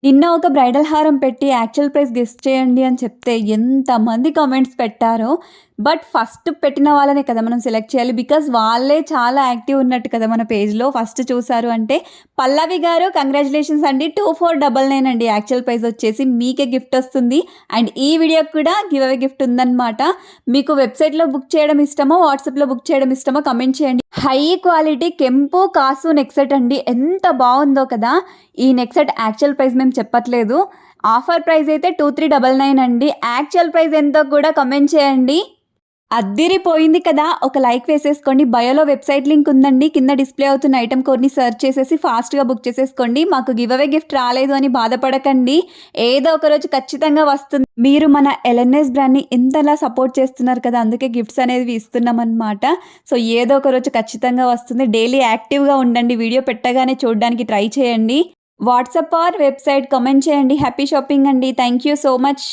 నిన్న ఒక బ్రైడల్ హారం పెట్టి యాక్చువల్ ప్రైస్ గెస్ చేయండి అని చెప్తే ఎంతమంది కామెంట్స్ పెట్టారో. బట్ ఫస్ట్ పెట్టిన వాళ్ళనే కదా మనం సెలెక్ట్ చేయాలి. బికాజ్ వాళ్ళే చాలా యాక్టివ్ ఉన్నట్టు కదా మన పేజ్లో ఫస్ట్ చూసారు అంటే. పల్లవి గారు కంగ్రాచులేషన్స్ అండి, 2499 అండి యాక్చువల్ ప్రైస్ వచ్చేసి. మీకే గిఫ్ట్ వస్తుంది. అండ్ ఈ వీడియోకి కూడా గివ్ అవే గిఫ్ట్ ఉందన్నమాట. మీకు వెబ్సైట్లో బుక్ చేయడం ఇష్టమో వాట్సాప్లో బుక్ చేయడం ఇష్టమో కమెంట్ చేయండి. హై క్వాలిటీ కెంపు కాసు నెక్ సెట్ అండి, ఎంత బాగుందో కదా. ఈ నెక్ సెట్ యాక్చువల్ ప్రైస్ మేము చెప్పట్లేదు, ఆఫర్ ప్రైస్ అయితే 2399 అండి. యాక్చువల్ ప్రైస్ ఎంతో కూడా కమెంట్ చేయండి. అద్దిరిపోయింది కదా. ఒక లైక్ వేసేసుకోండి. బయోలో వెబ్సైట్ లింక్ ఉందండి, కింద డిస్ప్లే అవుతున్న ఐటమ్ కోడ్ని సెర్చ్ చేసేసి ఫాస్ట్గా బుక్ చేసేసుకోండి. మాకు గివ్ అవే గిఫ్ట్ రాలేదు అని బాధపడకండి, ఏదో ఒక రోజు ఖచ్చితంగా వస్తుంది. మీరు మన ఎల్ఎన్ఎస్ బ్రాండ్ని ఇంతలా సపోర్ట్ చేస్తున్నారు కదా, అందుకే గిఫ్ట్స్ అనేది ఇస్తున్నాం అనమాట. సో ఏదో ఒక రోజు ఖచ్చితంగా వస్తుంది. డైలీ యాక్టివ్గా ఉండండి, వీడియో పెట్టగానే చూడడానికి ట్రై చేయండి. వాట్సాప్ ఆర్ వెబ్సైట్ కమెంట్ చేయండి. హ్యాపీ షాపింగ్ అండి. Thank you so much.